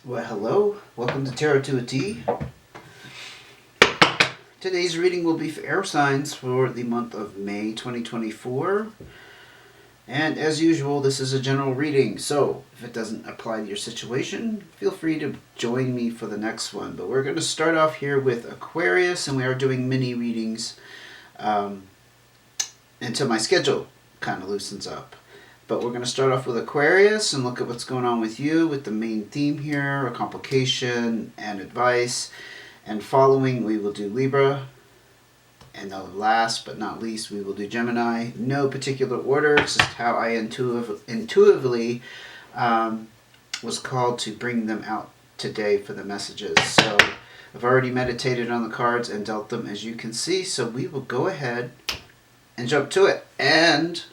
Well, hello. Welcome to Tarot to a T. Today's reading will be for air signs for the month of May 2024. And as usual, this is a general reading, so if it doesn't apply to your situation, feel free to join me for the next one. But we're going to start off here with Aquarius, and we are doing mini readings until my schedule kind of loosens up. But we're going to start off with Aquarius and look at what's going on with you with the main theme here, a complication and advice. And following, we will do Libra. And last but not least, we will do Gemini. No particular order, it's just how I intuitively was called to bring them out today for the messages. So I've already meditated on the cards and dealt them, as you can see. So we will go ahead and jump to it. And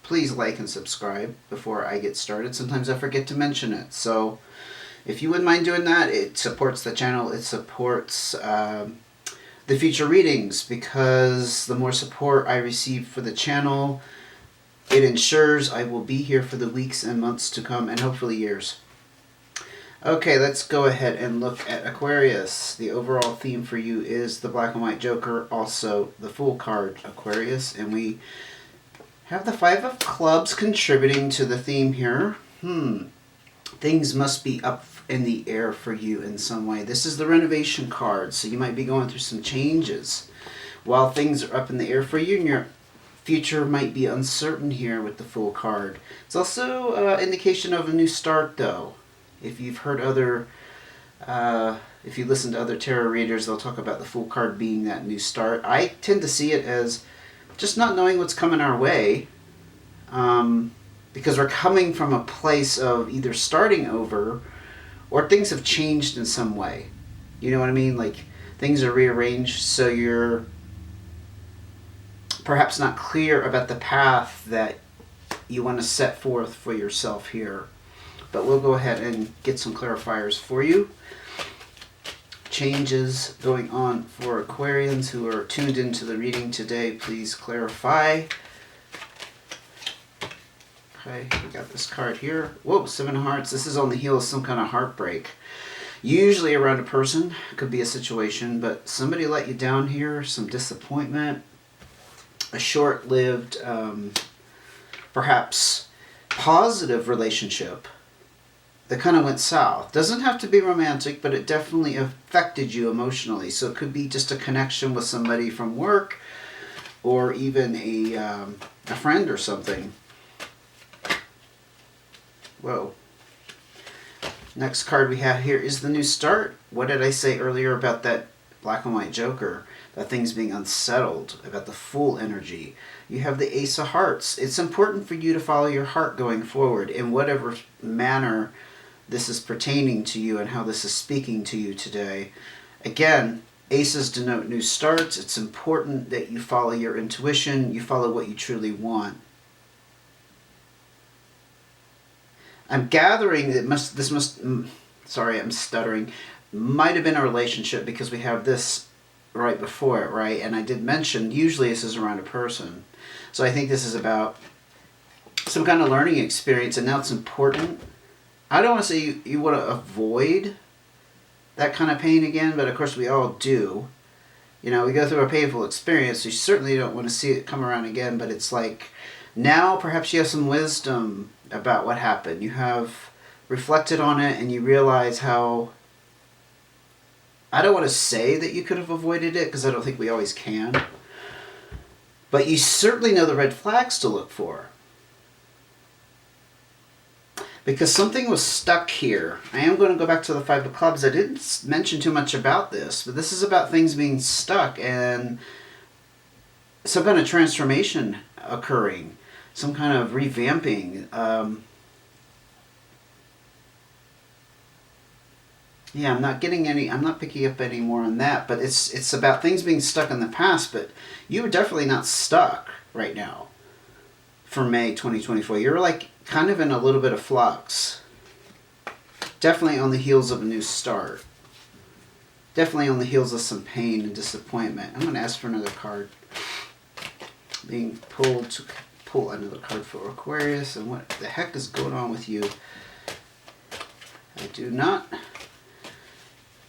please like and subscribe before I get started. Sometimes I forget to mention it. So if you wouldn't mind doing that, it supports the channel. It supports the future readings, because the more support I receive for the channel, it ensures I will be here for the weeks and months to come, and hopefully years. Okay, let's go ahead and look at Aquarius. The overall theme for you is the Black and White Joker, also the Fool card, Aquarius, and we have the Five of Clubs contributing to the theme here. Things must be up in the air for you in some way. This is the renovation card, so you might be going through some changes while things are up in the air for you, and your future might be uncertain here with the Fool card. It's also an indication of a new start, though. If you've heard if you listen to other tarot readers, they'll talk about the Fool card being that new start. I tend to see it as just not knowing what's coming our way, because we're coming from a place of either starting over or things have changed in some way. You know what I mean? Like things are rearranged, so you're perhaps not clear about the path that you want to set forth for yourself here. But we'll go ahead and get some clarifiers for you. Changes going on for Aquarians who are tuned into the reading today. Please clarify. Okay, we got this card here. Whoa, Seven of Hearts. This is on the heels of some kind of heartbreak. Usually around a person. Could be a situation, but somebody let you down here. Some disappointment. A short-lived, perhaps positive relationship that kind of went south. Doesn't have to be romantic, but it definitely affected you emotionally. So it could be just a connection with somebody from work, or even a friend or something. Whoa. Next card we have here is the new start. What did I say earlier about that Black and White Joker? About things being unsettled, about the Fool energy. You have the Ace of Hearts. It's important for you to follow your heart going forward in whatever manner this is pertaining to you and how this is speaking to you today. Again, aces denote new starts. It's important that you follow your intuition, you follow what you truly want. I'm gathering that sorry, I'm stuttering, might have been a relationship, because we have this right before it, right? And I did mention, usually this is around a person. So I think this is about some kind of learning experience, and now it's important. I don't want to say you want to avoid that kind of pain again, but of course we all do. You know, we go through a painful experience, so you certainly don't want to see it come around again, but it's like, now perhaps you have some wisdom about what happened. You have reflected on it, and you realize how, I don't want to say that you could have avoided it, because I don't think we always can, but you certainly know the red flags to look for. Because something was stuck here. I am going to go back to the Five of Clubs. I didn't mention too much about this, but this is about things being stuck and some kind of transformation occurring. Some kind of revamping. Yeah, I'm not picking up any more on that, but it's about things being stuck in the past, but you are definitely not stuck right now for May 2024. You're like kind of in a little bit of flux. Definitely on the heels of a new start. Definitely on the heels of some pain and disappointment. I'm going to ask for another card. Being pulled to pull another card for Aquarius, and what the heck is going on with you? I do not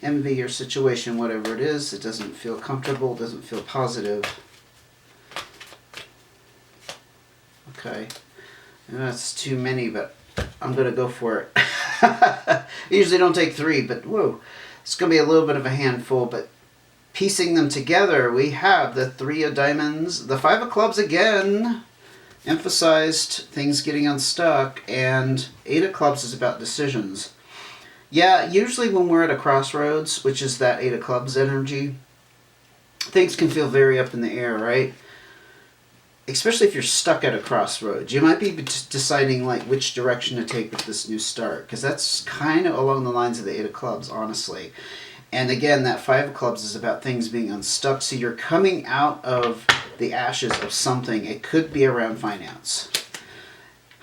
envy your situation, whatever it is. It doesn't feel comfortable, doesn't feel positive. Okay. And that's too many, but I'm going to go for it. I usually don't take 3, but whoa. It's going to be a little bit of a handful, but piecing them together, we have the 3 of diamonds, the 5 of clubs again, emphasized things getting unstuck, and 8 of clubs is about decisions. Yeah, usually when we're at a crossroads, which is that 8 of clubs energy, things can feel very up in the air, right? Especially if you're stuck at a crossroads. You might be deciding like which direction to take with this new start, because that's kind of along the lines of the 8 of clubs, honestly. And again, that 5 of clubs is about things being unstuck. So you're coming out of the ashes of something. It could be around finance.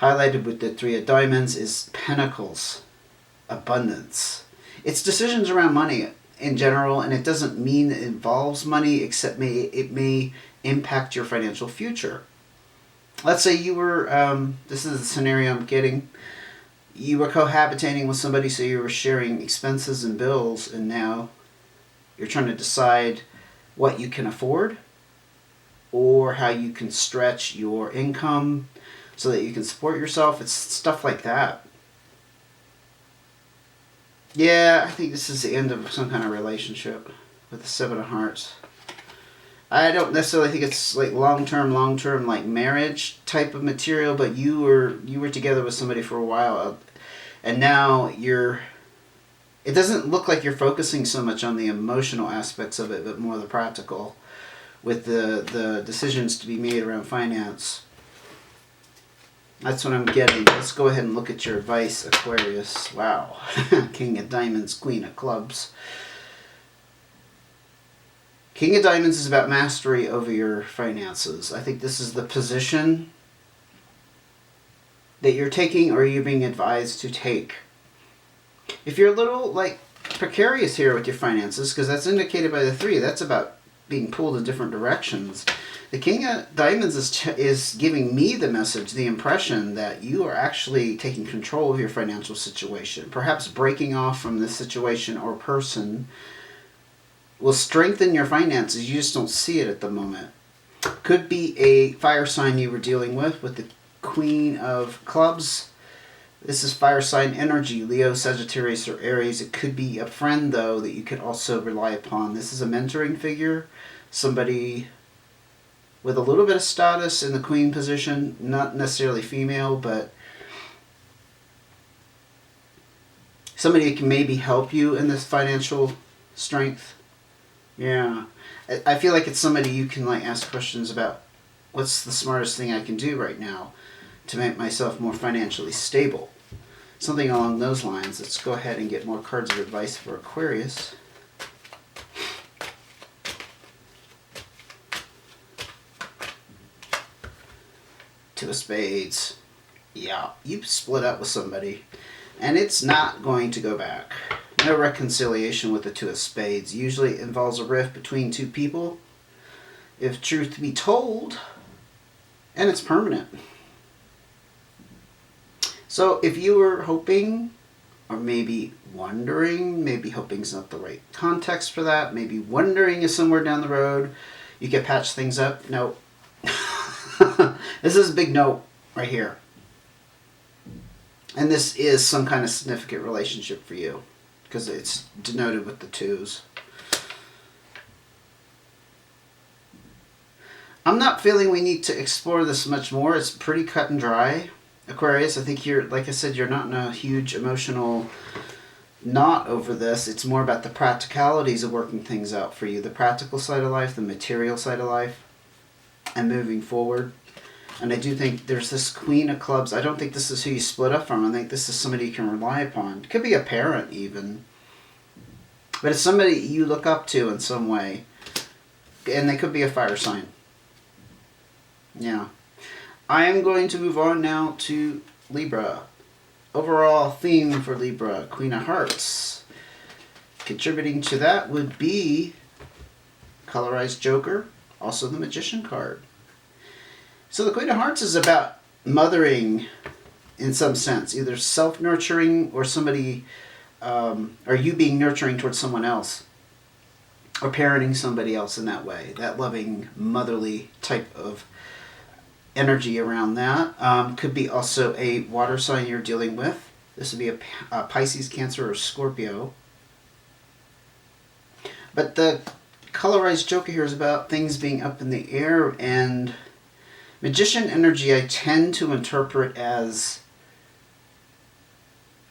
Highlighted with the 3 of diamonds is pentacles, abundance. It's decisions around money in general, and it doesn't mean it involves money, except it may impact your financial future. Let's say you were, this is the scenario I'm getting, you were cohabitating with somebody, so you were sharing expenses and bills, and now you're trying to decide what you can afford or how you can stretch your income so that you can support yourself. It's stuff like that. Yeah, I think this is the end of some kind of relationship with the 7 of hearts. I don't necessarily think it's like long-term, like marriage type of material, but you were together with somebody for a while, and now it doesn't look like you're focusing so much on the emotional aspects of it, but more the practical, with the decisions to be made around finance. That's what I'm getting. Let's go ahead and look at your advice, Aquarius. Wow. King of diamonds, Queen of clubs. King of diamonds is about mastery over your finances. I think this is the position that you're taking, or you're being advised to take. If you're a little like precarious here with your finances, because that's indicated by the 3, that's about being pulled in different directions. The King of diamonds is giving me the message, the impression that you are actually taking control of your financial situation. Perhaps breaking off from this situation or person will strengthen your finances. You just don't see it at the moment. Could be a fire sign you were dealing with the Queen of clubs. This is fire sign energy, Leo, Sagittarius, or Aries. It could be a friend, though, that you could also rely upon. This is a mentoring figure, somebody with a little bit of status in the queen position, not necessarily female, but somebody who can maybe help you in this financial strength. Yeah. I feel like it's somebody you can like ask questions about. What's the smartest thing I can do right now to make myself more financially stable? Something along those lines. Let's go ahead and get more cards of advice for Aquarius. Two of spades. Yeah, you split up with somebody, and it's not going to go back. No reconciliation with the 2 of spades. Usually involves a rift between 2 people, if truth be told, and it's permanent. So if you were hoping, or maybe wondering, maybe hoping's not the right context for that, maybe wondering is somewhere down the road you could patch things up, no. This is a big no right here. And this is some kind of significant relationship for you, because it's denoted with the 2s. I'm not feeling we need to explore this much more. It's pretty cut and dry, Aquarius. I think you're, like I said, you're not in a huge emotional knot over this. It's more about the practicalities of working things out for you. The practical side of life, the material side of life, and moving forward. And I do think there's this Queen of clubs. I don't think this is who you split up from. I think this is somebody you can rely upon. It could be a parent even. But it's somebody you look up to in some way. And they could be a fire sign. Yeah. I am going to move on now to Libra. Overall theme for Libra, Queen of Hearts. Contributing to that would be Colorized Joker, also the Magician card. So the Queen of Hearts is about mothering in some sense, either self-nurturing or somebody or you being nurturing towards someone else, or parenting somebody else in that way, that loving motherly type of energy around that. Could be also a water sign you're dealing with. This would be a Pisces, Cancer, or Scorpio. But the colorized joker here is about things being up in the air, and Magician energy I tend to interpret as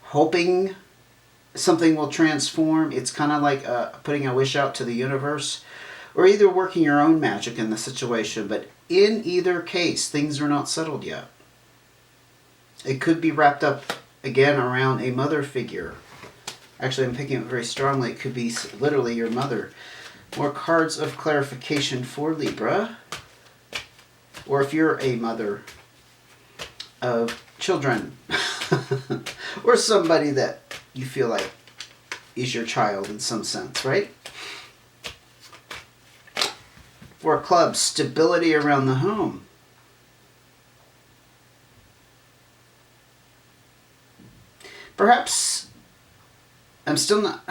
hoping something will transform. It's kind of like putting a wish out to the universe, or either working your own magic in the situation. But in either case, things are not settled yet. It could be wrapped up, again, around a mother figure. Actually, I'm picking it very strongly. It could be literally your mother. More cards of clarification for Libra. Or if you're a mother of children. Or somebody that you feel like is your child in some sense, right? Four of Clubs, stability around the home. Perhaps I'm still not...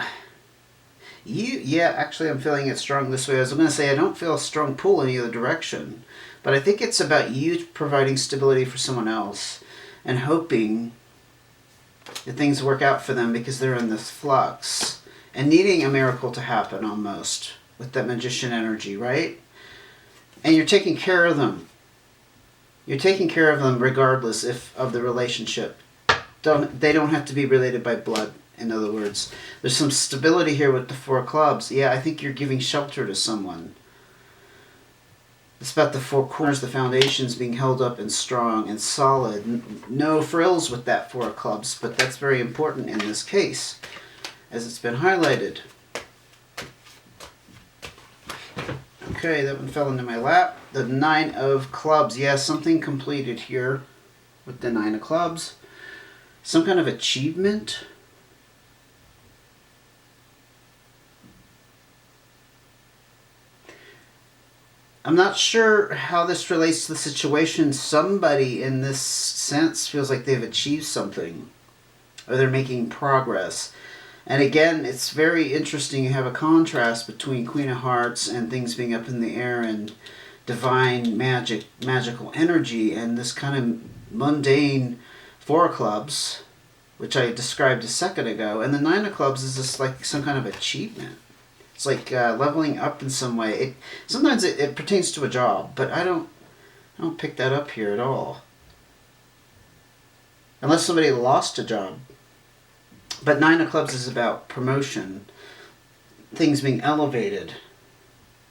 Yeah, actually I'm feeling it strong this way. I was going to say I don't feel a strong pull in either direction. But I think it's about you providing stability for someone else and hoping that things work out for them because they're in this flux and needing a miracle to happen almost with that Magician energy, right? And you're taking care of them. You're taking care of them regardless of the relationship. They don't have to be related by blood, in other words. There's some stability here with the Four of Clubs. Yeah, I think you're giving shelter to someone. It's about the four corners, the foundations being held up and strong and solid. No frills with that Four of Clubs, but that's very important in this case, as it's been highlighted. Okay, that one fell into my lap. The Nine of Clubs. Yeah, something completed here with the Nine of Clubs. Some kind of achievement. I'm not sure how this relates to the situation. Somebody in this sense feels like they've achieved something, or they're making progress. And again, it's very interesting. You have a contrast between Queen of Hearts and things being up in the air and divine magical energy, and this kind of mundane Four of Clubs, which I described a second ago. And the Nine of Clubs is just like some kind of achievement. It's like leveling up in some way. Sometimes it pertains to a job, but I don't pick that up here at all. Unless somebody lost a job. But Nine of Clubs is about promotion, things being elevated.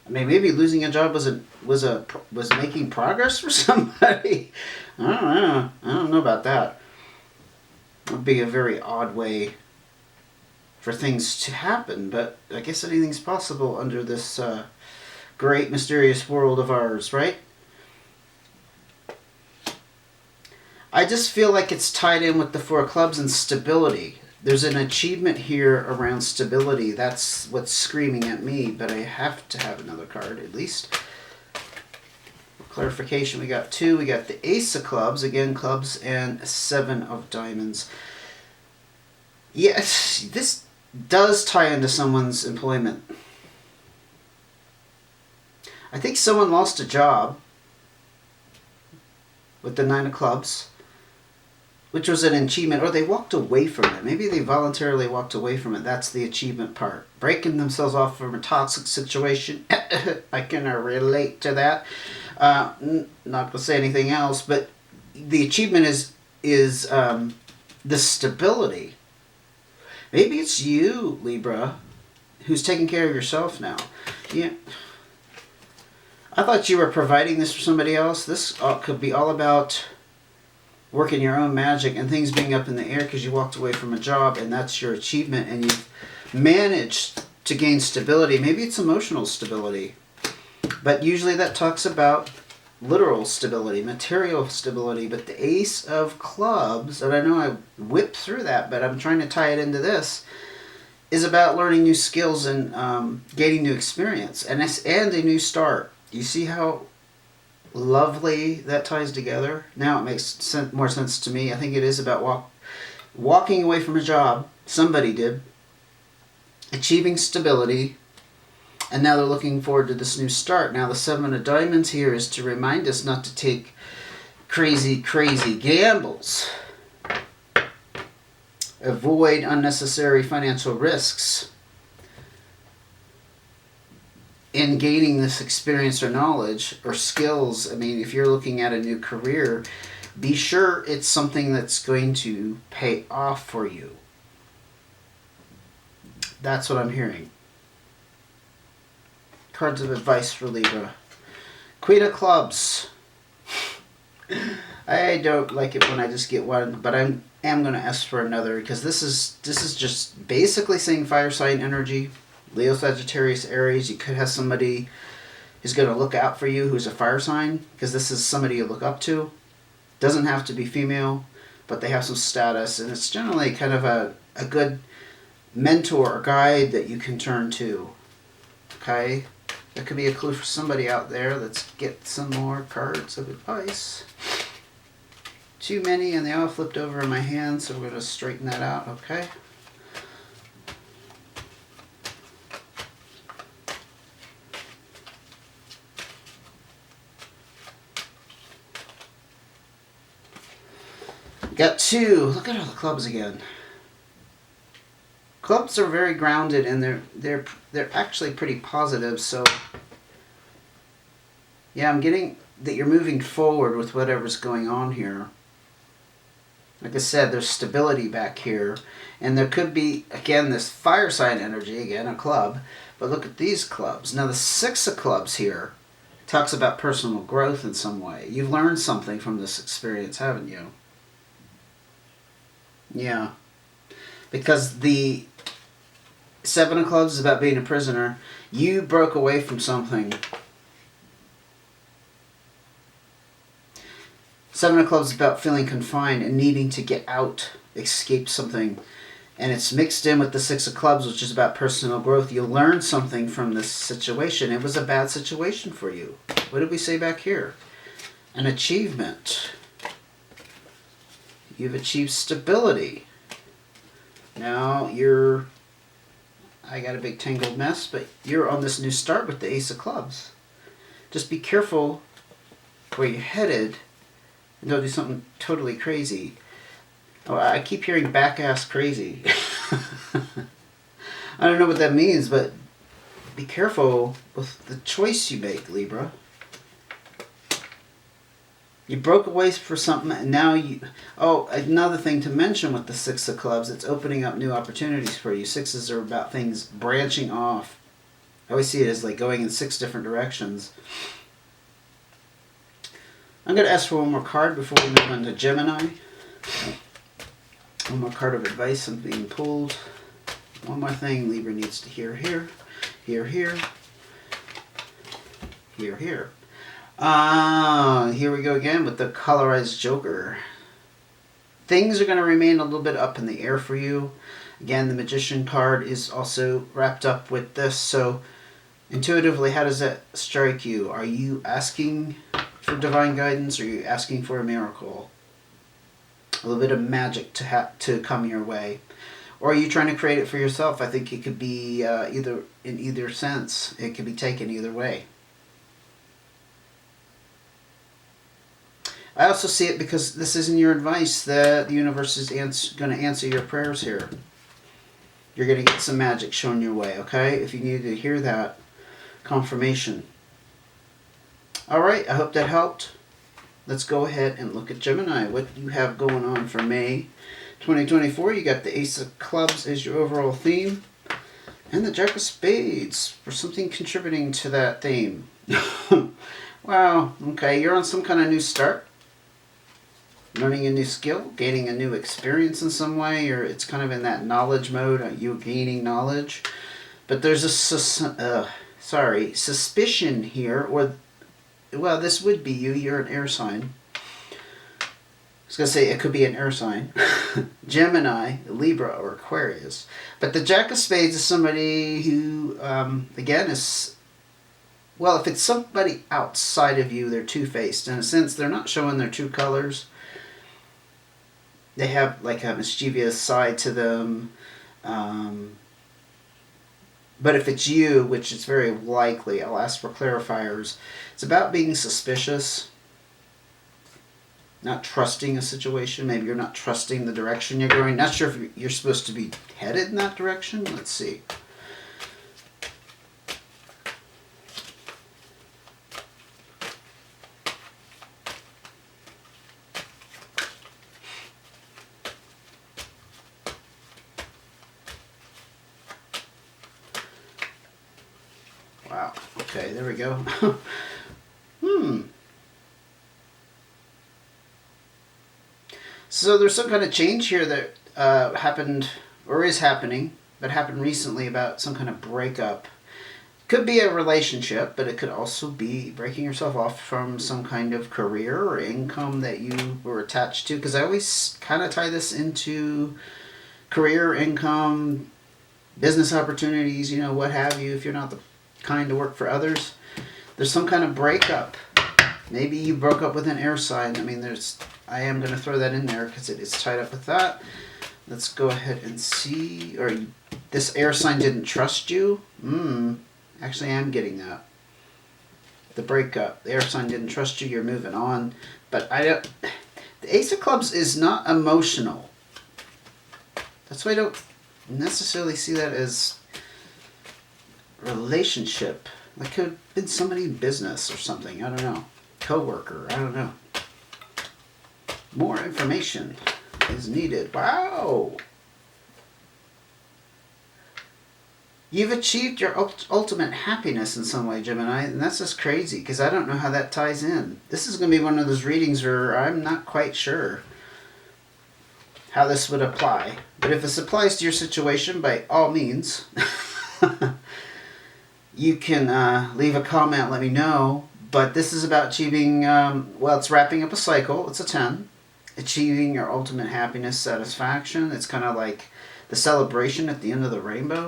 I mean, maybe losing a job was making progress for somebody. I don't know about that. It would be a very odd way for things to happen, but I guess anything's possible under this great mysterious world of ours, right? I just feel like it's tied in with the Four of Clubs and stability. There's an achievement here around stability. That's what's screaming at me, but I have to have another card at least. For clarification, we got two. We got the Ace of Clubs, again clubs, and Seven of Diamonds. Yes, this does tie into someone's employment. I think someone lost a job with the Nine of Clubs, which was an achievement, or they walked away from it. Maybe they voluntarily walked away from it. That's the achievement part. Breaking themselves off from a toxic situation. I can relate to that. Not going to say anything else, but the achievement is the stability. Maybe it's you, Libra, who's taking care of yourself now. Yeah. I thought you were providing this for somebody else. This could be all about working your own magic and things being up in the air because you walked away from a job and that's your achievement and you've managed to gain stability. Maybe it's emotional stability. But usually that talks about literal stability, material stability. But the Ace of Clubs, and I know I whipped through that, but I'm trying to tie it into this, is about learning new skills and gaining new experience and a new start. You see how lovely that ties together? Now it makes more sense to me. I think it is about walking away from a job Somebody did. Achieving stability. And now they're looking forward to this new start. Now the Seven of Diamonds here is to remind us not to take crazy gambles. Avoid unnecessary financial risks in gaining this experience or knowledge or skills. I mean, if you're looking at a new career, be sure it's something that's going to pay off for you. That's what I'm hearing. Cards of advice for Libra. Queen of Clubs. I don't like it when I just get one, but I am going to ask for another, because this is just basically saying fire sign energy. Leo, Sagittarius, Aries. You could have somebody who's going to look out for you who's a fire sign, because this is somebody you look up to. Doesn't have to be female, but they have some status, and it's generally kind of a good mentor or guide that you can turn to. Okay? That could be a clue for somebody out there. Let's get some more cards of advice. Too many, and they all flipped over in my hand, so we're going to straighten that out, okay? Got two. Look at all the clubs again. Clubs are very grounded, and they're actually pretty positive. So yeah, I'm getting that you're moving forward with whatever's going on here. Like I said, there's stability back here, and there could be, again, this fire sign energy, again, a club. But look at these clubs. Now the Six of Clubs here talks about personal growth in some way. You've learned something from this experience, haven't you? Yeah. Because the Seven of Clubs is about being a prisoner. You broke away from something. Seven of Clubs is about feeling confined and needing to get out, escape something. And it's mixed in with the Six of Clubs, which is about personal growth. You learned something from this situation. It was a bad situation for you. What did we say back here? An achievement. You've achieved stability. Now you're... I got a big tangled mess, but you're on this new start with the Ace of Clubs. Just be careful where you're headed and don't do something totally crazy. Oh, I keep hearing back-ass crazy. I don't know what that means, but be careful with the choice you make, Libra. You broke away for something, and now you... Oh, another thing to mention with the Six of Clubs, it's opening up new opportunities for you. Sixes are about things branching off. I always see it as like going in 6 different directions. I'm going to ask for one more card before we move on to Gemini. One more card of advice I'm being pulled. One more thing Libra needs to hear here. Here, here. Here, here. Here we go again with the colorized Joker. Things are going to remain a little bit up in the air for you. Again, the Magician card is also wrapped up with this. So intuitively, how does that strike you? Are you asking for divine guidance, or are you asking for a miracle? A little bit of magic to come your way. Or are you trying to create it for yourself? I think it could be in either sense. It could be taken either way. I also see it because this isn't your advice that the universe is going to answer your prayers here. You're going to get some magic shown your way, okay? If you need to hear that confirmation. Alright, I hope that helped. Let's go ahead and look at Gemini. What you have going on for May 2024. You got the Ace of Clubs as your overall theme. And the Jack of Spades for something contributing to that theme. Wow, okay, you're on some kind of new start. Learning a new skill, gaining a new experience in some way, or it's kind of in that knowledge mode, you gaining knowledge. But there's a suspicion here, or, well, this would be you, you're an air sign. I was going to say it could be an air sign. Gemini, Libra, or Aquarius. But the Jack of Spades is somebody who, again, is... Well, if it's somebody outside of you, they're two-faced. In a sense, they're not showing their true colors. They have like a mischievous side to them. But if it's you, which is very likely, I'll ask for clarifiers. It's about being suspicious, not trusting a situation. Maybe you're not trusting the direction you're going. Not sure if you're supposed to be headed in that direction. Let's see. Wow. Okay, there we go. So there's some kind of change here that happened, or is happening, but happened recently about some kind of breakup. Could be a relationship, but it could also be breaking yourself off from some kind of career or income that you were attached to. Because I always kind of tie this into career, income, business opportunities, you know, what have you, if you're not the kind to work for others. There's some kind of breakup. Maybe you broke up with an air sign. I mean, I am going to throw that in there because it is tied up with that. Let's go ahead and see. Or this air sign didn't trust you. Actually, I am getting that. The breakup. The air sign didn't trust you. You're moving on. But the Ace of Clubs is not emotional. That's why I don't necessarily see that as relationship. Like could have been somebody in business or something. I don't know. Co-worker. I don't know. More information is needed. Wow. You've achieved your ultimate happiness in some way, Gemini, and that's just crazy because I don't know how that ties in. This is going to be one of those readings where I'm not quite sure how this would apply. But if this applies to your situation, by all means, you can leave a comment, let me know. But this is about achieving, well, it's wrapping up a cycle. It's a 10. Achieving your ultimate happiness, satisfaction. It's kind of like the celebration at the end of the rainbow.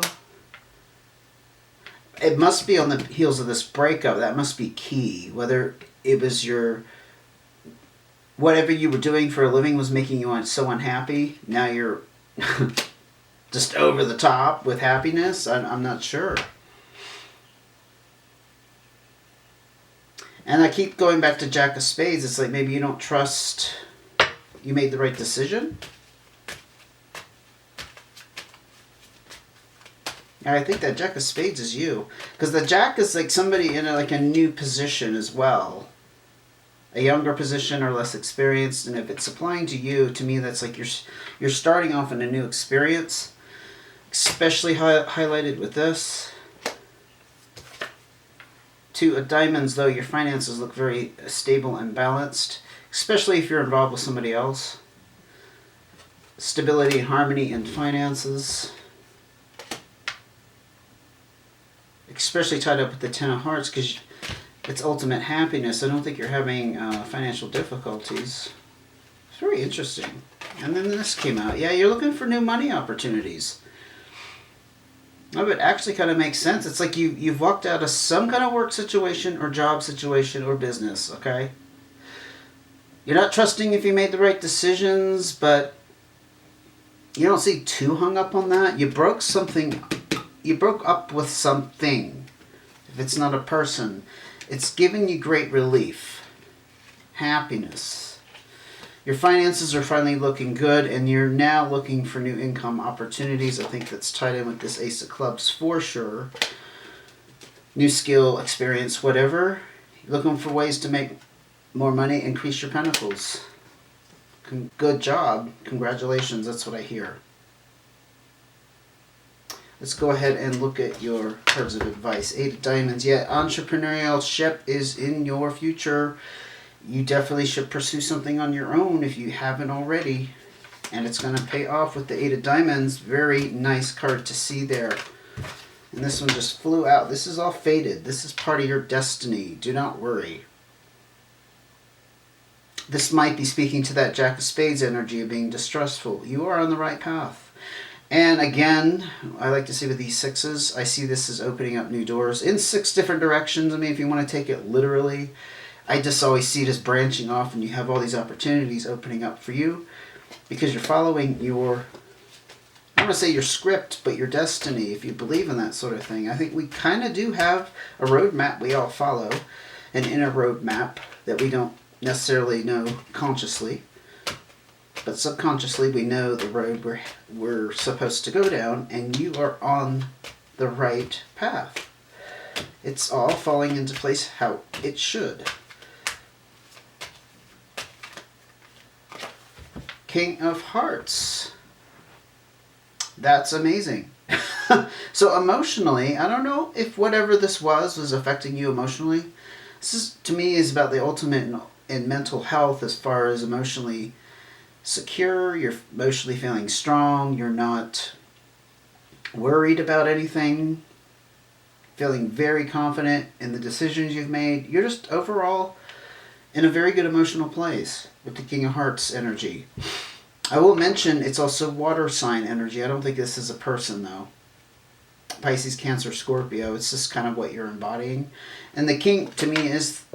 It must be on the heels of this breakup. That must be key. Whether it was whatever you were doing for a living was making you so unhappy. Now you're just over the top with happiness. I'm not sure. And I keep going back to Jack of Spades. It's like maybe you don't trust you made the right decision. And I think that Jack of Spades is you. Because the Jack is like somebody in a new position as well. A younger position or less experienced. And if it's applying to you, to me that's like you're starting off in a new experience. Especially highlighted with this. Two of diamonds, though, your finances look very stable and balanced. Especially if you're involved with somebody else. Stability, harmony, and finances. Especially tied up with the Ten of Hearts because it's ultimate happiness. I don't think you're having financial difficulties. It's very interesting. And then this came out. Yeah, you're looking for new money opportunities. Oh, it actually kind of makes sense. It's like you've walked out of some kind of work situation or job situation or business, okay? You're not trusting if you made the right decisions, but you don't see too hung up on that. You broke up with something. If it's not a person, it's giving you great relief, happiness. Your finances are finally looking good, and you're now looking for new income opportunities. I think that's tied in with this Ace of Clubs for sure. New skill, experience, whatever. You're looking for ways to make more money, increase your pentacles. Good job. Congratulations. That's what I hear. Let's go ahead and look at your cards of advice. 8 of Diamonds. Yeah, entrepreneurship is in your future. You definitely should pursue something on your own if you haven't already. And it's going to pay off with the 8 of Diamonds. Very nice card to see there. And this one just flew out. This is all fated. This is part of your destiny. Do not worry. This might be speaking to that Jack of Spades energy of being distrustful. You are on the right path. And again, I like to see with these sixes, I see this as opening up new doors in 6 different directions. I mean, if you want to take it literally, I just always see it as branching off and you have all these opportunities opening up for you because you're following your I don't want to say your script, but your destiny, if you believe in that sort of thing. I think we kind of do have a roadmap we all follow, an inner roadmap that we don't necessarily know consciously, but subconsciously we know the road we're supposed to go down, and you are on the right path. It's all falling into place how it should. King of Hearts. That's amazing. So emotionally, I don't know if whatever this was affecting you emotionally. This is, to me, is about the ultimate in mental health as far as emotionally secure. You're emotionally feeling strong. You're not worried about anything. Feeling very confident in the decisions you've made. You're just overall in a very good emotional place with the King of Hearts energy. I will mention it's also water sign energy. I don't think this is a person though. Pisces, Cancer, Scorpio. It's just kind of what you're embodying. And the King to me is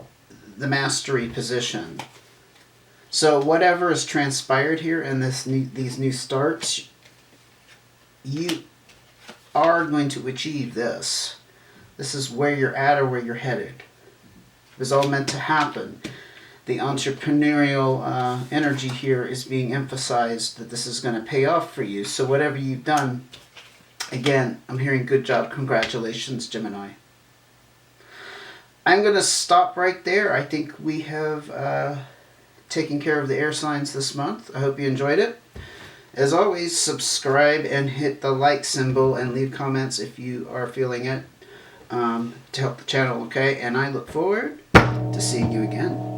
the mastery position. So whatever has transpired here in these new starts, you are going to achieve this. This is where you're at or where you're headed. It was all meant to happen. The entrepreneurial energy here is being emphasized that this is going to pay off for you. So whatever you've done, again, I'm hearing good job. Congratulations, Gemini. I'm going to stop right there. I think we have taken care of the air signs this month. I hope you enjoyed it. As always, subscribe and hit the like symbol and leave comments if you are feeling it to help the channel, okay? And I look forward to seeing you again.